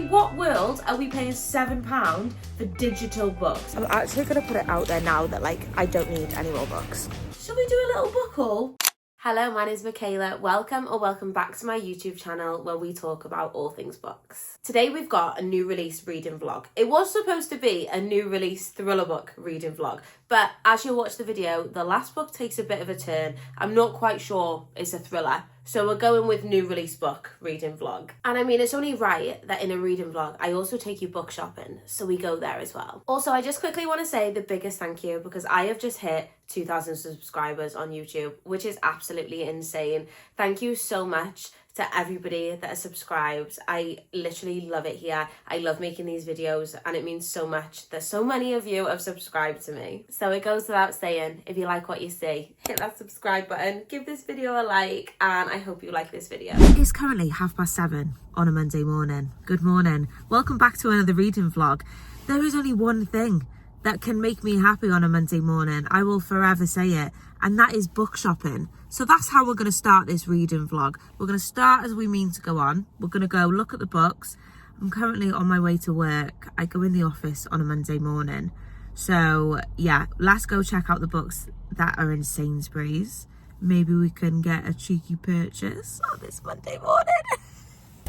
In what world are we paying £7 for digital books? I'm actually going to put it out there now that, like, I don't need any more books. Shall we do a little book haul? Hello, my name is Michaela. Welcome back to my YouTube channel where we talk about all things books. Today we've got a new release reading vlog. It was supposed to be a new release thriller book reading vlog, but as you'll watch the video, the last book takes a bit of a turn. I'm not quite sure it's a thriller, so we're going with new release book reading vlog. And I mean, it's only right that in a reading vlog, I also take you book shopping, so we go there as well. Also, I just quickly want to say the biggest thank you because I have just hit 2,000 subscribers on YouTube, which is absolutely insane. Thank you so much to everybody that has subscribed. I literally love it here. I love making these videos and it means so much that so many of you have subscribed to me. So it goes without saying, if you like what you see, hit that subscribe button, give this video a like, and I hope you like this video. It's currently 7:30 on a Monday morning. Good morning. Welcome back to another reading vlog. There is only one thing that can make me happy on a Monday morning. I will forever say it, and that is book shopping. So that's how we're going to start this reading vlog. We're going to start as we mean to go on. We're going to go look at the books. I'm currently on my way to work. I go in the office on a Monday morning. So yeah, let's go check out the books that are in Sainsbury's. Maybe we can get a cheeky purchase on this Monday morning.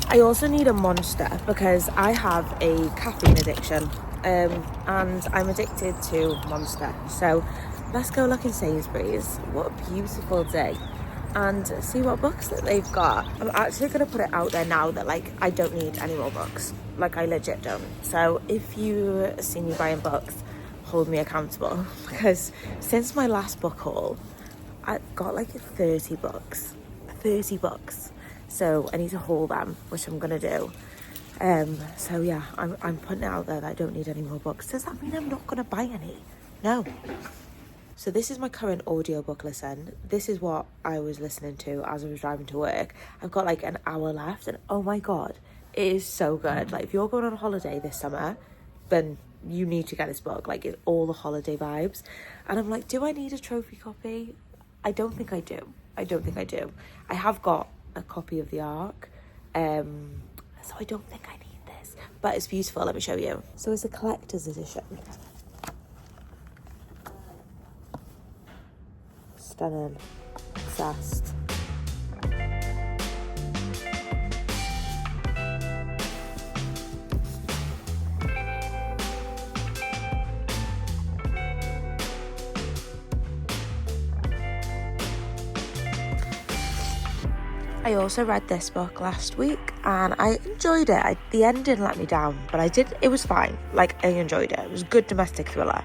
I also need a Monster because I have a caffeine addiction and I'm addicted to Monster. So let's go look in Sainsbury's. What a beautiful day. And see what books that they've got. I'm actually going to put it out there now that, like, I don't need any more books. Like, I legit don't. So if you see me buying books, hold me accountable. Because since my last book haul, I got like 30 books. 30 books. So I need to haul them, which I'm going to do. So yeah, I'm putting it out there that I don't need any more books. Does that mean I'm not going to buy any? No. So this is my current audiobook listen. This is what I was listening to as I was driving to work. I've got like an hour left and oh my God, it is so good. Like if you're going on holiday this summer, then you need to get this book. Like it's all the holiday vibes. And I'm like, do I need a trophy copy? I don't think I do. I have got a copy of the Ark. So I don't think I need this. But it's beautiful, let me show you. So it's a collector's edition. Stunning. Obsessed. I also read this book last week and I enjoyed it. The end didn't let me down, but it was fine. Like, I enjoyed it. It was a good domestic thriller.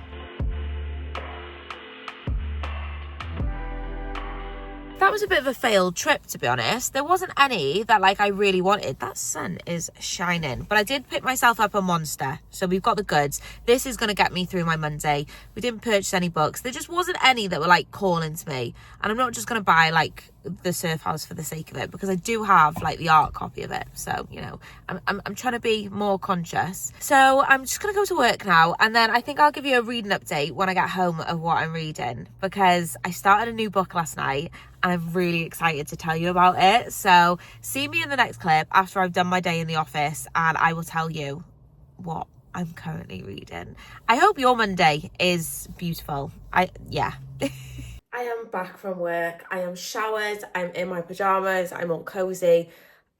That was a bit of a failed trip, to be honest. There wasn't any that like I really wanted. That sun is shining. But I did pick myself up a Monster. So we've got the goods. This is going to get me through my Monday. We didn't purchase any books. There just wasn't any that were like calling to me. And I'm not just going to buy like the Surf House for the sake of it because I do have like the art copy of it. So, you know, I'm trying to be more conscious. So I'm just going to go to work now. And then I think I'll give you a reading update when I get home of what I'm reading because I started a new book last night. And I'm really excited to tell you about it. So see me in the next clip after I've done my day in the office and I will tell you what I'm currently reading. I hope your Monday is beautiful. Yeah. I am back from work. I am showered. I'm in my pajamas. I'm all cozy.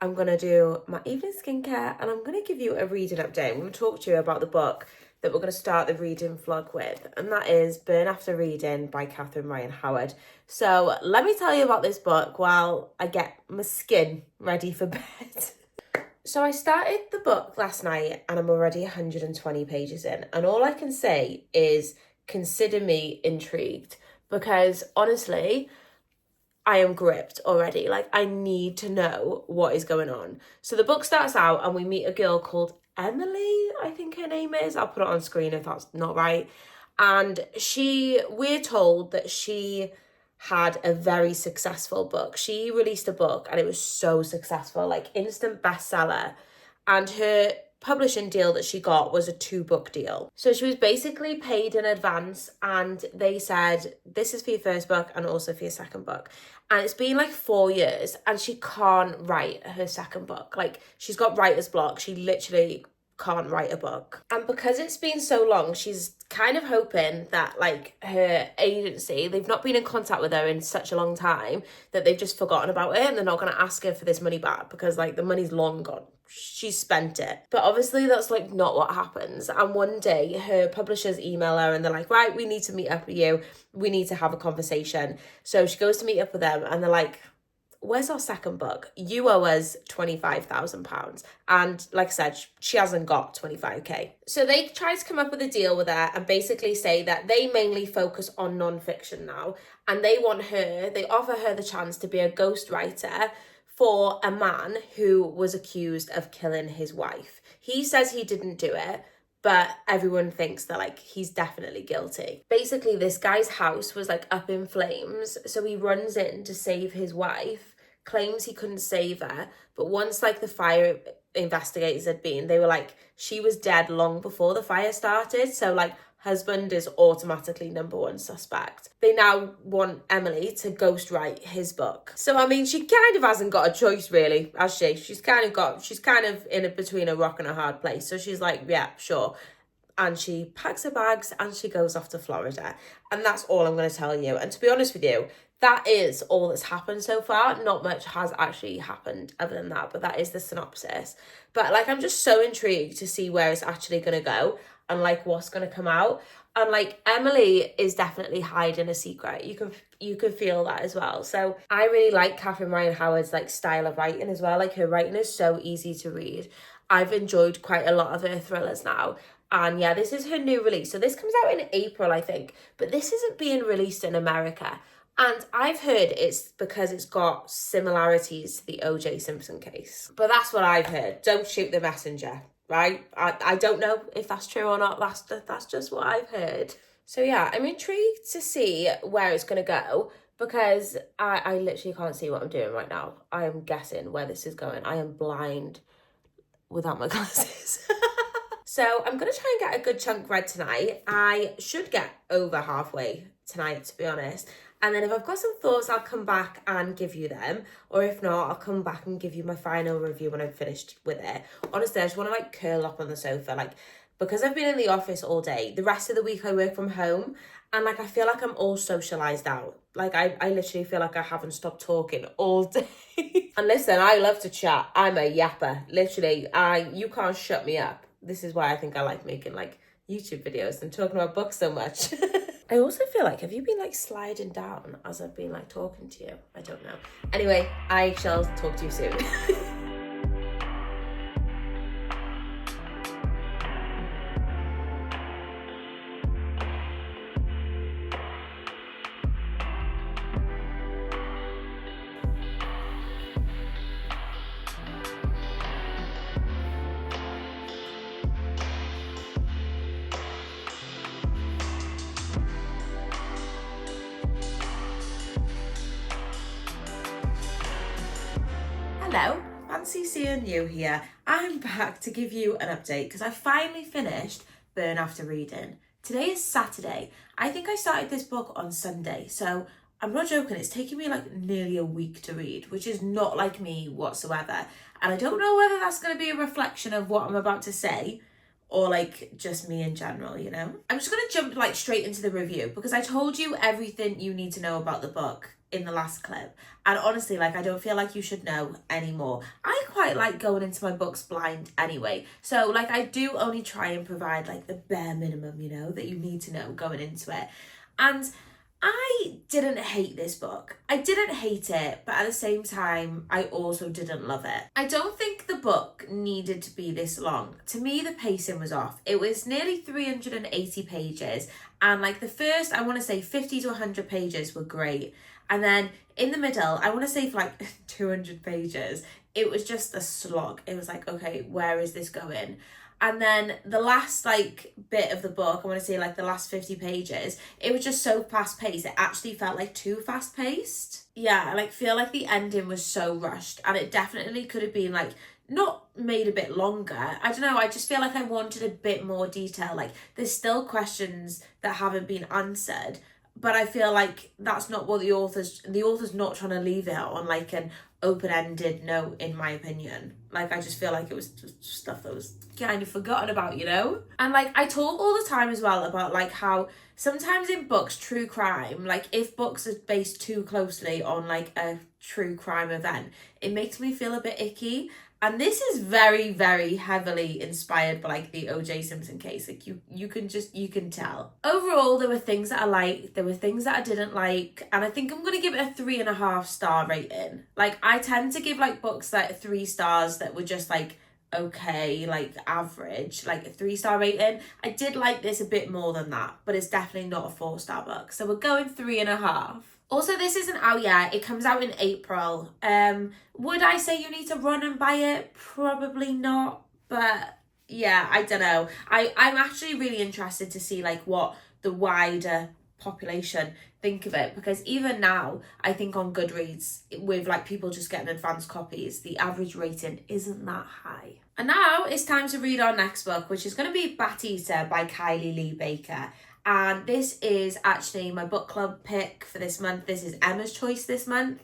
I'm going to do my evening skincare and I'm going to give you a reading update. I'm going to talk to you about the book that we're going to start the reading vlog with, and that is Burn After Reading by Catherine Ryan Howard. So let me tell you about this book while I get my skin ready for bed. So I started the book last night and I'm already 120 pages in, and all I can say is consider me intrigued because honestly, I am gripped already. Like, I need to know what is going on. So the book starts out and we meet a girl called Emily, I think her name is. I'll put it on screen if that's not right. And we're told that she had a very successful book. She released a book and it was so successful, like instant bestseller. And her publishing deal that she got was a 2-book deal. So she was basically paid in advance, and they said, this is for your first book and also for your second book. And it's been like 4 years and she can't write her second book. Like, she's got writer's block. She literally can't write a book. And because it's been so long, she's kind of hoping that like her agency, they've not been in contact with her in such a long time that they've just forgotten about it and they're not going to ask her for this money back because like the money's long gone. She's spent it. But obviously that's like not what happens. And one day her publishers email her and they're like, right, we need to meet up with you. We need to have a conversation. So she goes to meet up with them and they're like, where's our second book? You owe us £25,000. And like I said, she hasn't got 25k. So they try to come up with a deal with her and basically say that they mainly focus on non-fiction now. And they offer her the chance to be a ghostwriter for a man who was accused of killing his wife. He says he didn't do it, but everyone thinks that like he's definitely guilty. Basically, this guy's house was like up in flames, so he runs in to save his wife, claims he couldn't save her, but once like the fire investigators had been, they were like, she was dead long before the fire started, so like husband is automatically number one suspect. They now want Emily to ghostwrite his book. So I mean, she kind of hasn't got a choice really, has she? She's kind of in between a rock and a hard place. So she's like, yeah, sure. And she packs her bags and she goes off to Florida. And that's all I'm going to tell you. And to be honest with you, that is all that's happened so far. Not much has actually happened other than that, but that is the synopsis. But like, I'm just so intrigued to see where it's actually going to go and like what's going to come out. And like, Emily is definitely hiding a secret. You can feel that as well. So I really like Catherine Ryan Howard's like style of writing as well. Like, her writing is so easy to read. I've enjoyed quite a lot of her thrillers now. And yeah, this is her new release. So this comes out in April, I think. But this isn't being released in America. And I've heard it's because it's got similarities to the O.J. Simpson case. But that's what I've heard. Don't shoot the messenger, right? I don't know if that's true or not. That's just what I've heard. So yeah, I'm intrigued to see where it's going to go because I literally can't see what I'm doing right now. I am guessing where this is going. I am blind without my glasses. So I'm going to try and get a good chunk read tonight. I should get over halfway tonight, to be honest. And then if I've got some thoughts, I'll come back and give you them. Or if not, I'll come back and give you my final review when I've finished with it. Honestly, I just want to like curl up on the sofa. Like, because I've been in the office all day, the rest of the week I work from home. And like, I feel like I'm all socialised out. Like, I literally feel like I haven't stopped talking all day. And listen, I love to chat. I'm a yapper. Literally, you can't shut me up. This is why I think I like making like YouTube videos and talking about books so much. I also feel like, have you been like sliding down as I've been like talking to you? I don't know. Anyway, I shall talk to you soon. Hello, fancy seeing you here. I'm back to give you an update because I finally finished Burn After Reading. Today is Saturday. I think I started this book on Sunday, so I'm not joking, it's taken me like nearly a week to read, which is not like me whatsoever. And I don't know whether that's going to be a reflection of what I'm about to say or like just me in general, you know? I'm just going to jump like straight into the review because I told you everything you need to know about the book in the last clip. And honestly, like, I don't feel like you should know anymore. I quite like going into my books blind anyway. So like, I do only try and provide like the bare minimum, you know, that you need to know going into it. And I didn't hate this book. I didn't hate it, but at the same time, I also didn't love it. I don't think the book needed to be this long. To me, the pacing was off. It was nearly 380 pages. And like the first, I want to say 50 to 100 pages were great. And then in the middle, I want to say for like 200 pages, it was just a slog. It was like, okay, where is this going? And then the last like bit of the book, I want to say like the last 50 pages, it was just so fast paced. It actually felt like too fast paced. Yeah, I like feel like the ending was so rushed and it definitely could have been like not made a bit longer. I don't know, I just feel like I wanted a bit more detail. Like, there's still questions that haven't been answered, but I feel like that's not what the author's not trying to leave it on like an open-ended note, in my opinion. Like, I just feel like it was just stuff that was kind of forgotten about, you know? And like, I talk all the time as well about like how sometimes in books, true crime, like if books are based too closely on like a true crime event, it makes me feel a bit icky. And this is very, very heavily inspired by like the O.J. Simpson case. Like you can tell. Overall, there were things that I liked, there were things that I didn't like, and I think I'm gonna give it a 3.5 star rating. Like, I tend to give like books like 3 stars that were just like okay, like average, like a 3-star rating. I did like this a bit more than that, but it's definitely not a 4-star book. So we're going 3.5. Also, this isn't out yet. It comes out in April. Would I say you need to run and buy it? Probably not. But yeah, I don't know. I'm actually really interested to see like what the wider population think of it, because even now I think on Goodreads, with like people just getting advanced copies, the average rating isn't that high. And now it's time to read our next book, which is going to be Bat Eater by Kylie Lee Baker. And this is actually my book club pick for this month. This is Emma's choice this month.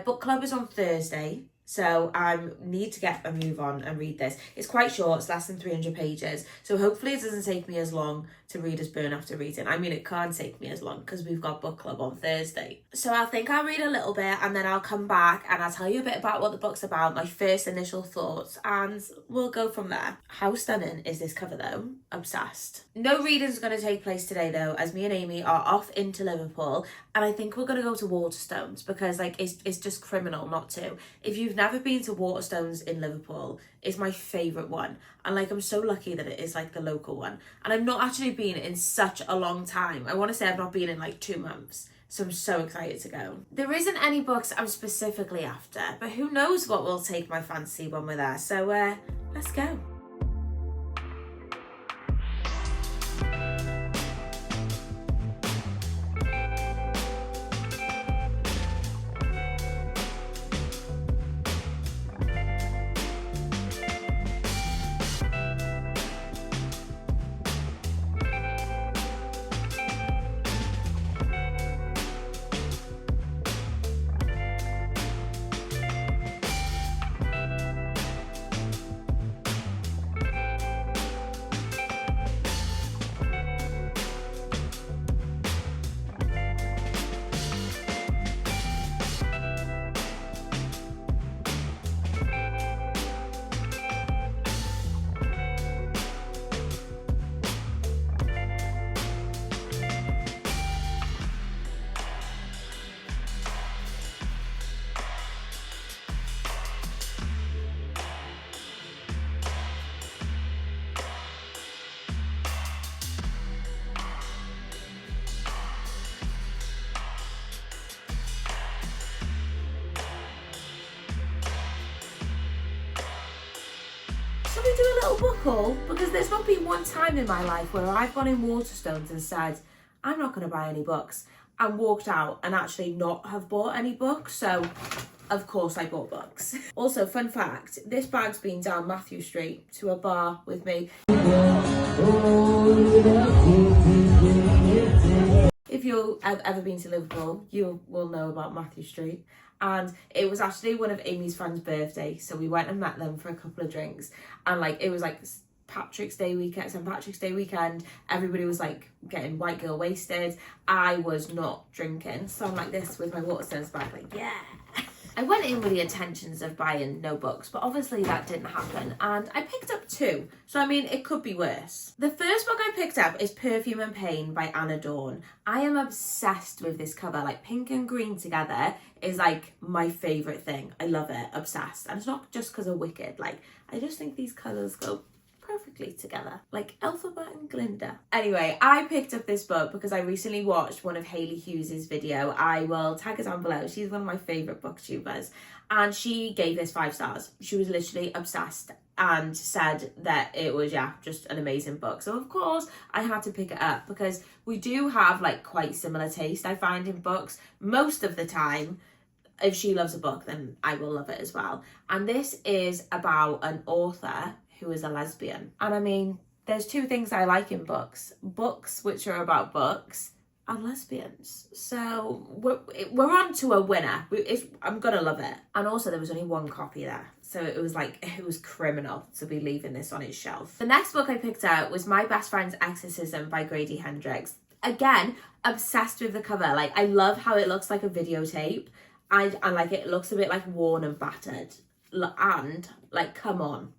Book club is on Thursday, so I need to get a move on and read this. It's quite short, it's less than 300 pages, so hopefully it doesn't take me as long to read as Burn After Reading. I mean, it can't take me as long because we've got book club on Thursday. So I think I'll read a little bit and then I'll come back and I'll tell you a bit about what the book's about, my first initial thoughts, and we'll go from there. How stunning is this cover though? Obsessed. No reading's going to take place today though, as me and Amy are off into Liverpool, and I think we're going to go to Waterstones because like it's just criminal not to. If you've never been to Waterstones in Liverpool, it's my favourite one, and like I'm so lucky that it is like the local one, and I've not actually been in such a long time. I want to say I've not been in like 2 months, so I'm so excited to go. There isn't any books I'm specifically after, but who knows what will take my fancy when we're there, so let's go. Shall we do a little book haul? Because there's not been one time in my life where I've gone in Waterstones and said, I'm not going to buy any books, and walked out and actually not have bought any books. So of course I bought books. Also, fun fact, this bag's been down Matthew Street to a bar with me. If you've ever been to Liverpool, you will know about Matthew Street. And it was actually one of Amy's friends' birthday, so we went and met them for a couple of drinks, and like it was like St. Patrick's Day weekend. Everybody was like getting white girl wasted. I was not drinking, so I'm like this with my Waterstones bag, like yeah. I went in with the intentions of buying no books, but obviously that didn't happen, and I picked up 2, so I mean it could be worse. The first book I picked up is Perfume and Pain by Anna Dawn. I am obsessed with this cover, like pink and green together is like my favourite thing. I love it, obsessed. And it's not just because of Wicked, like I just think these colours go perfectly together, like Elphaba and Glinda. Anyway, I picked up this book because I recently watched one of Hayley Hughes's video. I will tag her down below. She's one of my favourite booktubers, and she gave this 5 stars. She was literally obsessed and said that it was just an amazing book. So of course I had to pick it up because we do have like quite similar taste, I find, in books most of the time. if she loves a book, then I will love it as well. And this is about an author who is a lesbian. And I mean, there's two things I like in books which are about books and lesbians. So we're on to a winner. I'm gonna love it. And also there was only one copy there, so it was criminal to be leaving this on its shelf. The next book I picked out was My Best Friend's Exorcism by Grady Hendrix. Again, obsessed with the cover. Like, I love how it looks like a videotape, and like it looks a bit like worn and battered, and like, come on.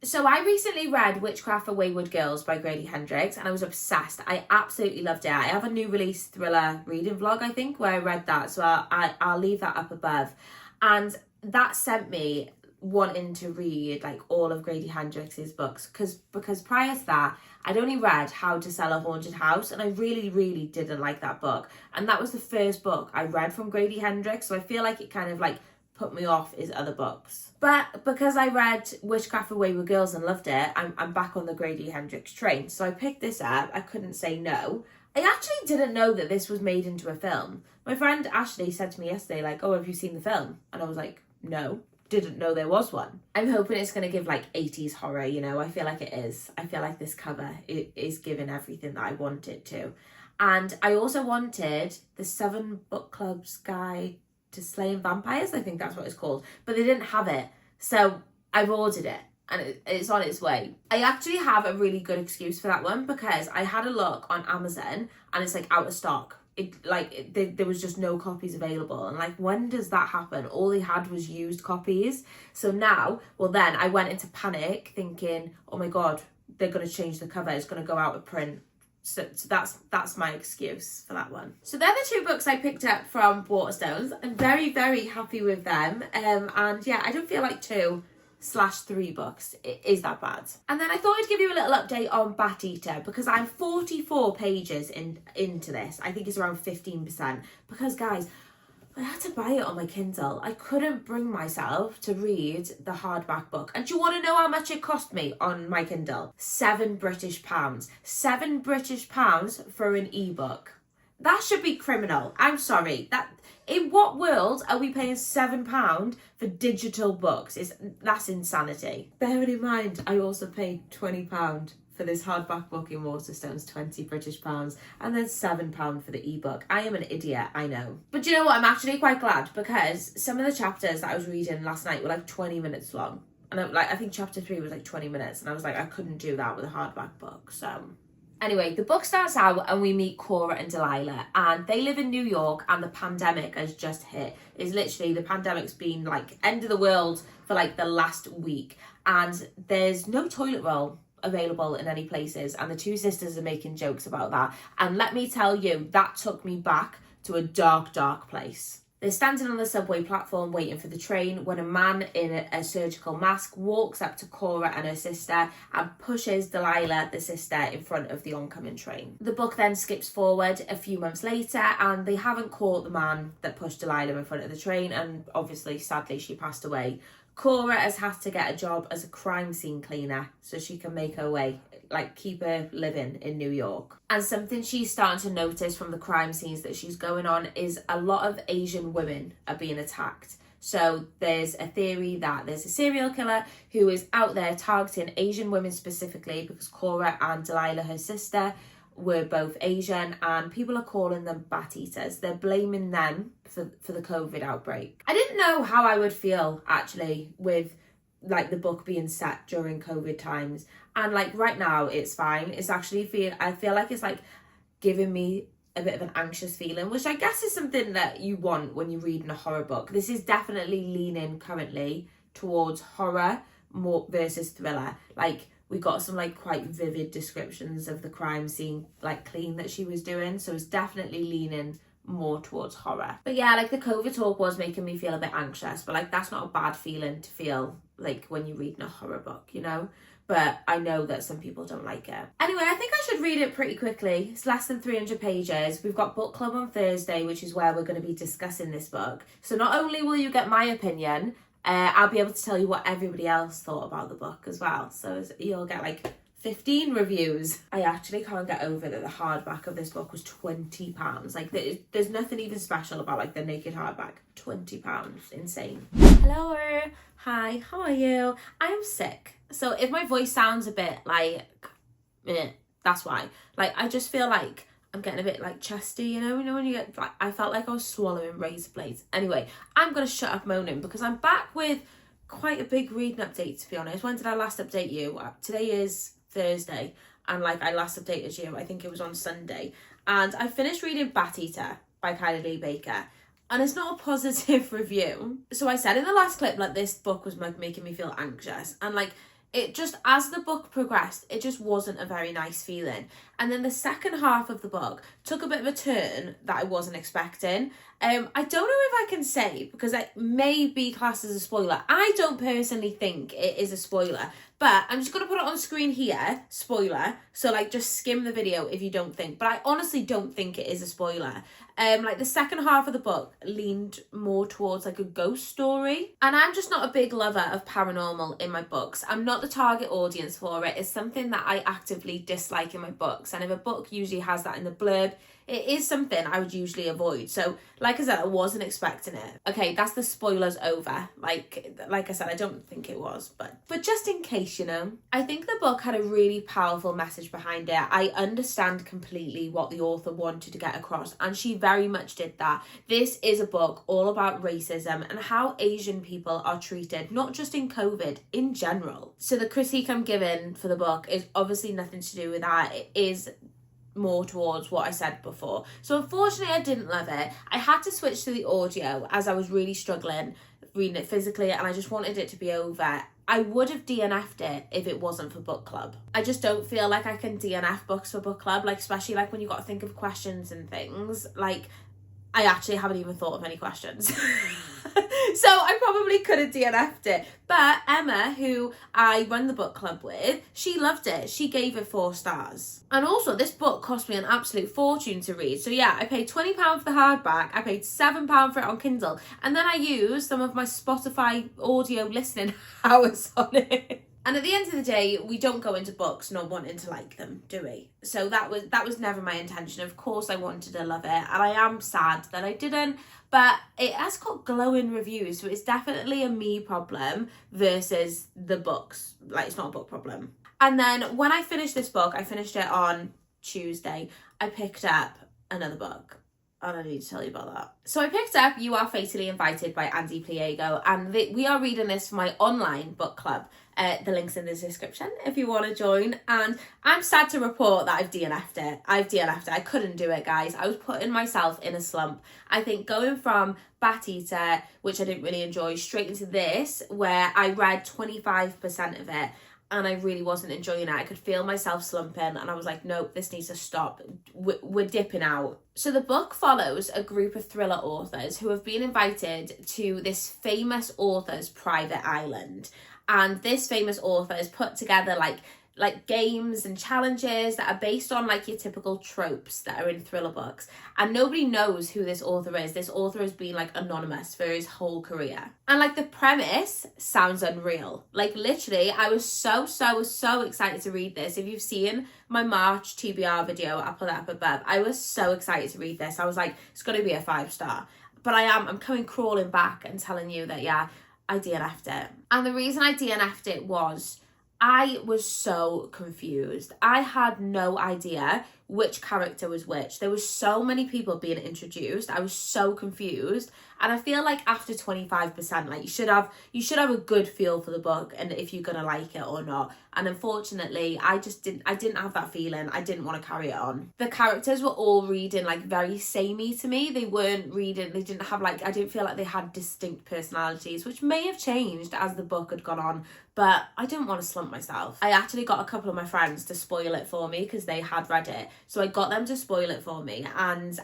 So I recently read Witchcraft for Wayward Girls by Grady Hendrix, and I was obsessed. I absolutely loved it. I have a new release thriller reading vlog, I think, where I read that, so I'll leave that up above. And that sent me wanting to read like all of Grady Hendrix's books, because prior to that I'd only read How to Sell a Haunted House, and I really didn't like that book, and that was the first book I read from Grady Hendrix, so I feel like it kind of like put me off his other books. But because I read Witchcraft for Wayward Girls and loved it, I'm back on the Grady Hendrix train. So I picked this up. I couldn't say no. I actually didn't know that this was made into a film. My friend Ashley said to me yesterday, like, oh, have you seen the film? And I was like, no, didn't know there was one. I'm hoping it's going to give like 80s horror, you know. I feel like it is. I feel like this cover is giving everything that I want it to. And I also wanted the 7 Book Club's Guide to Slaying Vampires, I think that's what it's called, but they didn't have it, so I've ordered it and it's on its way. I actually have a really good excuse for that one, because I had a look on Amazon and it's like out of stock. There was just no copies available, and like, when does that happen? All they had was used copies. So now, well, then I went into panic thinking, oh my god, they're going to change the cover, it's going to go out of print. So that's my excuse for that one. So they're the 2 books I picked up from Waterstones. I'm very happy with them. And yeah, I don't feel like 2/3 books is that bad. And then I thought I'd give you a little update on Bat Eater, because I'm 44 pages into this. I think it's around 15%. Because guys, I had to buy it on my Kindle. I couldn't bring myself to read the hardback book. And do you want to know how much it cost me on my Kindle? £7 British. £7 British for an ebook. That should be criminal. I'm sorry. In what world are we paying £7 for digital books? That's insanity. Bearing in mind, I also paid £20 for this hardback book in Waterstones, £20 British, and then £7 for the ebook. I am an idiot, I know. But you know what? I'm actually quite glad, because some of the chapters that I was reading last night were like 20 minutes long. And I think chapter 3 was like 20 minutes, and I was like, I couldn't do that with a hardback book, so. Anyway, the book starts out and we meet Cora and Delilah, and they live in New York, and the pandemic has just hit. It's literally, the pandemic's been like end of the world for like the last week, and there's no toilet roll available in any places, and the 2 sisters are making jokes about that, and let me tell you, that took me back to a dark place. They're standing on the subway platform waiting for the train when a man in a surgical mask walks up to Cora and her sister and pushes Delilah, the sister, in front of the oncoming train. The book then skips forward a few months later, and they haven't caught the man that pushed Delilah in front of the train, and obviously, sadly, she passed away. Cora has had to get a job as a crime scene cleaner so she can make her way, like keep her living in New York. And something she's starting to notice from the crime scenes that she's going on is a lot of Asian women are being attacked. So there's a theory that there's a serial killer who is out there targeting Asian women specifically, because Cora and Delilah, her sister, were both Asian, and people are calling them Bat Eaters. They're blaming them for the COVID outbreak. I didn't know how I would feel actually with like the book being set during COVID times, and like right now it's fine. It's actually I feel like it's like giving me a bit of an anxious feeling, which I guess is something that you want when you're reading a horror book. This is definitely leaning currently towards horror more versus thriller. Like, we got some like quite vivid descriptions of the crime scene, like clean that she was doing. So it's definitely leaning more towards horror. But yeah, like the COVID talk was making me feel a bit anxious, but like that's not a bad feeling to feel like when you're reading a horror book, you know? But I know that some people don't like it. Anyway, I think I should read it pretty quickly. It's less than 300 pages. We've got book club on Thursday, which is where we're going to be discussing this book. So not only will you get my opinion, I'll be able to tell you what everybody else thought about the book as well. So you'll get like 15 reviews. I actually can't get over that the hardback of this book was £20. Like, there's nothing even special about like the naked hardback. £20, insane. Hello, hi, how are you? I am sick, so if my voice sounds a bit like that's why. Like, I just feel like I'm getting a bit like chesty, you know when you get like, I felt like I was swallowing razor blades. Anyway, I'm gonna shut up moaning because I'm back with quite a big reading update, to be honest. When did I last update you? Today is Thursday, and like I last updated you, I think it was on Sunday, and I finished reading Bat Eater by Kylie Baker, and it's not a positive review. So I said in the last clip, like, this book was like making me feel anxious, and like it just, as the book progressed, it just wasn't a very nice feeling. And then the second half of the book took a bit of a turn that I wasn't expecting. I don't know if I can say, because it may be classed as a spoiler. I don't personally think it is a spoiler, but I'm just going to put it on screen here, spoiler. So like, just skim the video if you don't think, but I honestly don't think it is a spoiler. Like, the second half of the book leaned more towards like a ghost story. And I'm just not a big lover of paranormal in my books. I'm not the target audience for it. It's something that I actively dislike in my books. And if a book usually has that in the blurb, it is something I would usually avoid. So like I said, I wasn't expecting it. Okay, that's the spoilers over. Like I said, I don't think it was, but just in case, you know. I think the book had a really powerful message behind it. I understand completely what the author wanted to get across, and she very much did that. This is a book all about racism and how Asian people are treated, not just in COVID, in general. So the critique I'm giving for the book is obviously nothing to do with that. It is more towards what I said before. So unfortunately, I didn't love it. I had to switch to the audio as I was really struggling reading it physically, and I just wanted it to be over. I would have DNF'd it if it wasn't for book club. I just don't feel like I can DNF books for book club, like, especially like when you got to think of questions and things. Like, I actually haven't even thought of any questions. So I probably could have DNF'd it. But Emma, who I run the book club with, she loved it. She gave it 4 stars. And also, this book cost me an absolute fortune to read. So yeah, I paid £20 for the hardback. I paid £7 for it on Kindle. And then I used some of my Spotify audio listening hours on it. And at the end of the day, we don't go into books not wanting to like them, do we? So that was never my intention. Of course I wanted to love it, and I am sad that I didn't, but it has got glowing reviews, so it's definitely a me problem versus the books. Like, it's not a book problem. And then when I finished this book, I finished it on Tuesday, I picked up another book. I don't need to tell you about that. So I picked up You Are Fatally Invited by Ande Pliego, and we are reading this for my online book club. The link's in the description if you want to join. And I'm sad to report that I've DNF'd it. I couldn't do it, guys. I was putting myself in a slump. I think going from Bat Eater, which I didn't really enjoy, straight into this, where I read 25% of it, and I really wasn't enjoying it. I could feel myself slumping, and I was like, nope, this needs to stop. We're dipping out. So the book follows a group of thriller authors who have been invited to this famous author's private island. And this famous author has put together like games and challenges that are based on like your typical tropes that are in thriller books. And nobody knows who this author is. This author has been like anonymous for his whole career. And like, the premise sounds unreal. Like, literally, I was so excited to read this. If you've seen my March TBR video, I'll put that up above. I was so excited to read this. I was like, it's going to be a 5-star. But I'm coming crawling back and telling you that, yeah, I DNF'd it. And the reason I DNF'd it was I was so confused. I had no idea which character was which. There was so many people being introduced. I was so confused. And I feel like after 25%, like, you should have a good feel for the book and if you're gonna like it or not. And unfortunately, I didn't have that feeling. I didn't want to carry it on. The characters were all reading like very samey to me. They didn't have like, I didn't feel like they had distinct personalities, which may have changed as the book had gone on, but I didn't want to slump myself. I actually got a couple of my friends to spoil it for me because they had read it. So I got them to spoil it for me, and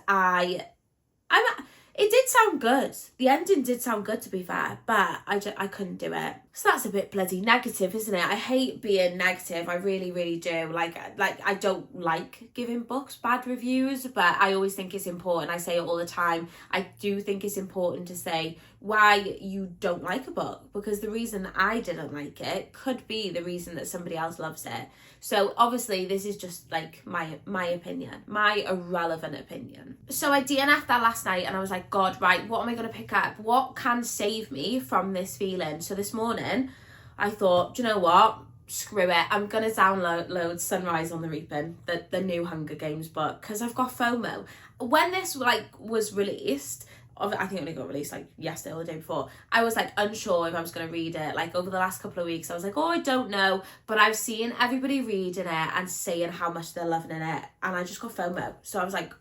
it did sound good. The ending did sound good, to be fair, but I couldn't do it. So that's a bit bloody negative, isn't it? I hate being negative. I really, really do. Like I don't like giving books bad reviews, but I always think it's important. I say it all the time. I do think it's important to say why you don't like a book, because the reason I didn't like it could be the reason that somebody else loves it. So obviously this is just like my opinion, my irrelevant opinion. So I DNF'd that last night and I was like, God, right, what am I going to pick up? What can save me from this feeling? So this morning I thought, do you know what? Screw it. I'm going to download Sunrise on the Reaping, the new Hunger Games book, because I've got FOMO. When this was released, I think it only got released like yesterday or the day before, I was like unsure if I was going to read it. Like over the last couple of weeks I was like, oh, I don't know, but I've seen everybody reading it and saying how much they're loving it, and I just got FOMO. So I was like,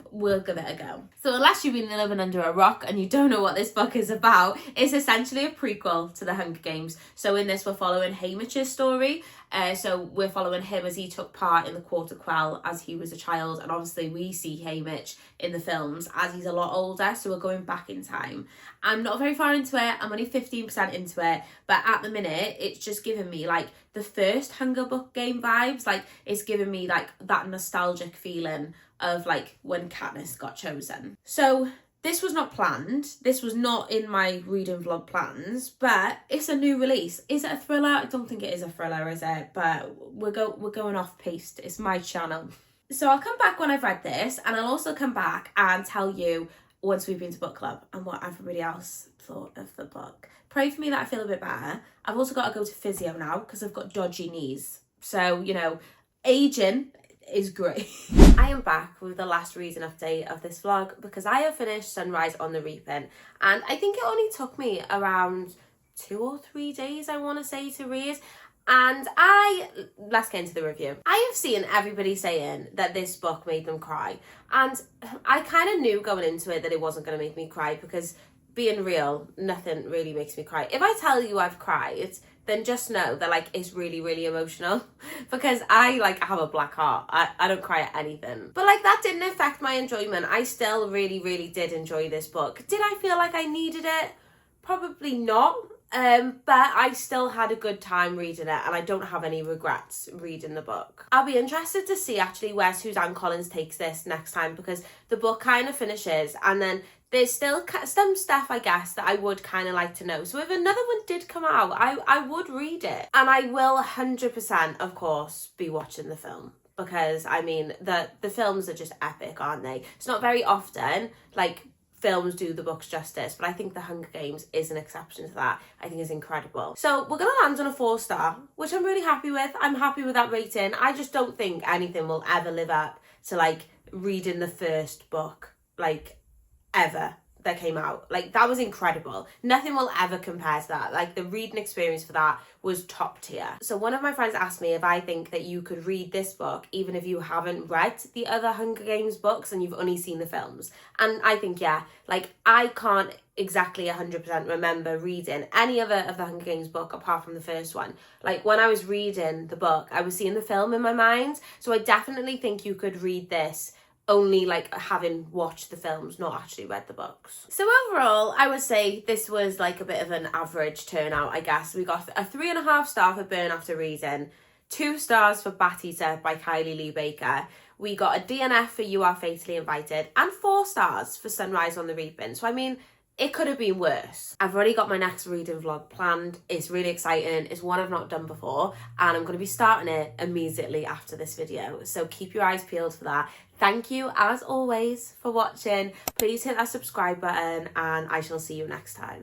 we'll give it a go. So unless you've been living under a rock and you don't know what this book is about, it's essentially a prequel to the Hunger Games. So in this we're following Hamish's story. So we're following him as he took part in the Quarter Quell as he was a child, and obviously we see Hamish in the films as he's a lot older, so we're going back in time. I'm not very far into it, I'm only 15% into it, but at the minute it's just giving me like the first Hunger Book Game vibes. Like it's giving me like that nostalgic feeling of like when Katniss got chosen. So this was not planned. This was not in my reading vlog plans, but it's a new release. Is it a thriller? I don't think it is a thriller, is it? But we're going off piste. It's my channel. So I'll come back when I've read this, and I'll also come back and tell you once we've been to book club and what everybody else thought of the book. Pray for me that I feel a bit better. I've also got to go to physio now because I've got dodgy knees. So, you know, aging is great. I am back with the last reading update of this vlog because I have finished Sunrise on the Reaping, and I think it only took me around 2 or 3 days, I want to say, to read. And let's get into the review. I have seen everybody saying that this book made them cry, and I kind of knew going into it that it wasn't going to make me cry because, being real, nothing really makes me cry. If I tell you I've cried, then just know that like it's really, really emotional because I like have a black heart. I don't cry at anything. But like that didn't affect my enjoyment. I still really, really did enjoy this book. Did I feel like I needed it? Probably not. But I still had a good time reading it, and I don't have any regrets reading the book. I'll be interested to see actually where Suzanne Collins takes this next time, because the book kind of finishes and then there's still some stuff, I guess, that I would kind of like to know. So if another one did come out, I would read it. And I will 100%, of course, be watching the film. Because, I mean, the films are just epic, aren't they? It's not very often, like, films do the books justice, but I think The Hunger Games is an exception to that. I think it's incredible. So we're going to land on a 4-star, which I'm really happy with. I'm happy with that rating. I just don't think anything will ever live up to, like, reading the first book, like, ever that came out. Like, that was incredible. Nothing will ever compare to that. Like, the reading experience for that was top tier. So one of my friends asked me if I think that you could read this book even if you haven't read the other Hunger Games books and you've only seen the films. And I think, yeah, like, I can't exactly 100% remember reading any other of the Hunger Games book apart from the first one. Like, when I was reading the book, I was seeing the film in my mind. So I definitely think you could read this only like having watched the films, not actually read the books. So overall, I would say this was like a bit of an average turnout, I guess. We got a 3.5 star for Burn After Reading, 2 stars for Bat Eater by Kylie Lee Baker. We got a DNF for You Are Fatally Invited, and 4 stars for Sunrise on the Reaping. So I mean, it could have been worse. I've already got my next reading vlog planned. It's really exciting. It's one I've not done before, and I'm going to be starting it immediately after this video. So keep your eyes peeled for that. Thank you, as always, for watching. Please hit that subscribe button, and I shall see you next time.